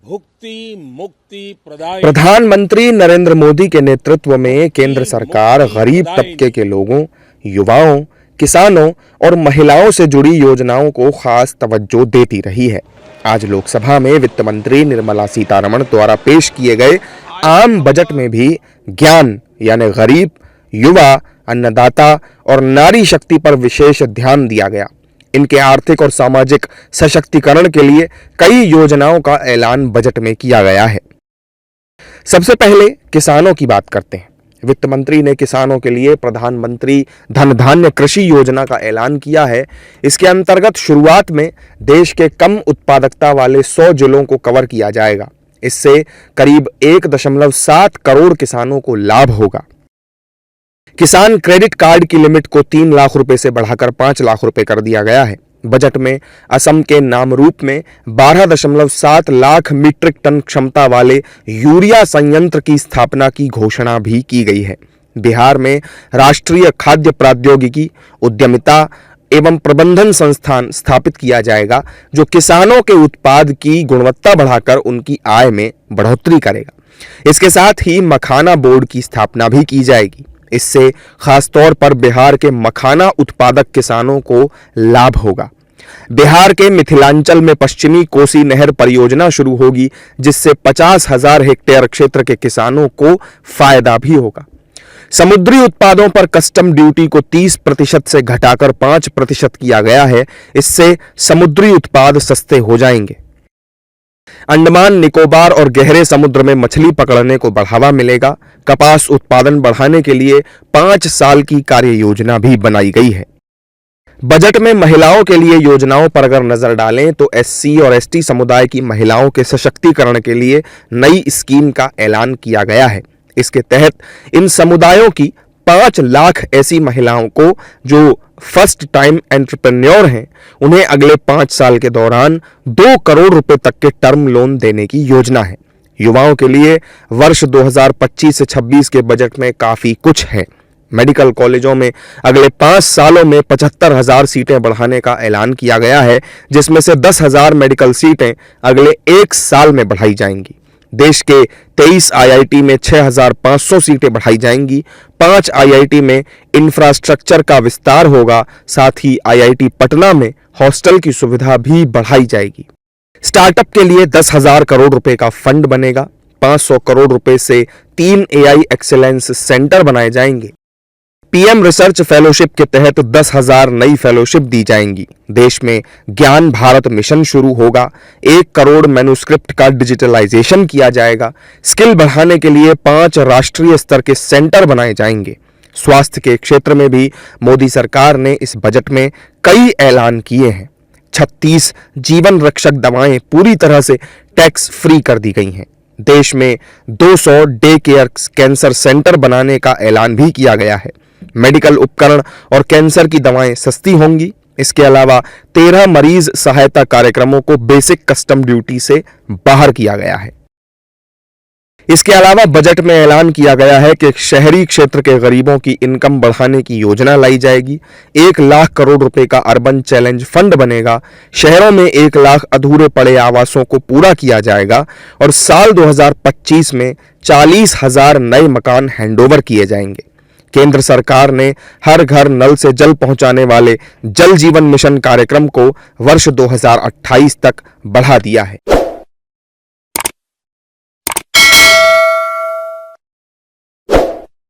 भुक्ति मुक्ति प्रधानमंत्री नरेंद्र मोदी के नेतृत्व में केंद्र सरकार गरीब तबके के लोगों, युवाओं, किसानों और महिलाओं से जुड़ी योजनाओं को खास तवज्जो देती रही है। आज लोकसभा में वित्त मंत्री निर्मला सीतारमण द्वारा पेश किए गए आम बजट में भी ज्ञान यानी गरीब, युवा, अन्नदाता और नारी शक्ति पर विशेष ध्यान दिया गया। इनके आर्थिक और सामाजिक सशक्तिकरण के लिए कई योजनाओं का ऐलान बजट में किया गया है। सबसे पहले किसानों की बात करते हैं। वित्त मंत्री ने किसानों के लिए प्रधानमंत्री धन धान्य कृषि योजना का ऐलान किया है। इसके अंतर्गत शुरुआत में देश के कम उत्पादकता वाले 100 जिलों को कवर किया जाएगा। इससे करीब 1.7 करोड़ किसानों को लाभ होगा। किसान क्रेडिट कार्ड की लिमिट को 3 लाख रुपए से बढ़ाकर 5 लाख रुपए कर दिया गया है। बजट में असम के नामरूप में 12.7 लाख मीट्रिक टन क्षमता वाले यूरिया संयंत्र की स्थापना की घोषणा भी की गई है। बिहार में राष्ट्रीय खाद्य प्रौद्योगिकी, उद्यमिता एवं प्रबंधन संस्थान स्थापित किया जाएगा, जो किसानों के उत्पाद की गुणवत्ता बढ़ाकर उनकी आय में बढ़ोतरी करेगा। इसके साथ ही मखाना बोर्ड की स्थापना भी की जाएगी। इससे खासतौर पर बिहार के मखाना उत्पादक किसानों को लाभ होगा। बिहार के मिथिलांचल में पश्चिमी कोसी नहर परियोजना शुरू होगी, जिससे 50,000 हेक्टेयर क्षेत्र के किसानों को फायदा भी होगा। समुद्री उत्पादों पर कस्टम ड्यूटी को 30% से घटाकर 5% किया गया है। इससे समुद्री उत्पाद सस्ते हो जाएंगे। अंडमान निकोबार और गहरे समुद्र में मछली पकड़ने को बढ़ावा मिलेगा। कपास उत्पादन बढ़ाने के लिए 5 साल की कार्य योजना भी बनाई गई है। बजट में महिलाओं के लिए योजनाओं पर अगर नजर डालें तो SC और ST समुदाय की महिलाओं के सशक्तिकरण के लिए नई स्कीम का ऐलान किया गया है। इसके तहत इन समुदायों की 5 लाख ऐसी महिलाओं को जो फर्स्ट टाइम एंटरप्रेन्योर हैं, उन्हें अगले 5 साल के दौरान 2 करोड़ रुपए तक के टर्म लोन देने की योजना है। युवाओं के लिए वर्ष 2025 से 26 के बजट में काफी कुछ है। मेडिकल कॉलेजों में अगले 5 सालों में 75,000 सीटें बढ़ाने का ऐलान किया गया है, जिसमें से 10,000 मेडिकल सीटें अगले 1 साल में बढ़ाई जाएंगी। देश के 23 IIT में 6,500 सीटें बढ़ाई जाएंगी। 5 IIT में इंफ्रास्ट्रक्चर का विस्तार होगा। साथ ही IIT पटना में हॉस्टल की सुविधा भी बढ़ाई जाएगी। स्टार्टअप के लिए 10,000 करोड़ रुपए का फंड बनेगा। 500 करोड़ रुपए से 3 AI एक्सीलेंस सेंटर बनाए जाएंगे। PM रिसर्च फेलोशिप के तहत 10,000 नई फेलोशिप दी जाएंगी। देश में ज्ञान भारत मिशन शुरू होगा। 1 करोड़ मैन्युस्क्रिप्ट का डिजिटलाइजेशन किया जाएगा। स्किल बढ़ाने के लिए 5 राष्ट्रीय स्तर के सेंटर बनाए जाएंगे। स्वास्थ्य के क्षेत्र में भी मोदी सरकार ने इस बजट में कई ऐलान किए हैं। 36 जीवन रक्षक दवाएं पूरी तरह से टैक्स फ्री कर दी गई हैं। देश में 200 डे केयर कैंसर सेंटर बनाने का ऐलान भी किया गया है। मेडिकल उपकरण और कैंसर की दवाएं सस्ती होंगी। इसके अलावा 13 मरीज सहायता कार्यक्रमों को बेसिक कस्टम ड्यूटी से बाहर किया गया है। इसके अलावा बजट में ऐलान किया गया है कि शहरी क्षेत्र के गरीबों की इनकम बढ़ाने की योजना लाई जाएगी। 1 लाख करोड़ रुपए का अर्बन चैलेंज फंड बनेगा। शहरों में 1 लाख अधूरे पड़े आवासों को पूरा किया जाएगा और साल 2025 में 40,000 नए मकान हैंडओवर किए जाएंगे। केंद्र सरकार ने हर घर नल से जल पहुंचाने वाले जल जीवन मिशन कार्यक्रम को वर्ष 2028 तक बढ़ा दिया है।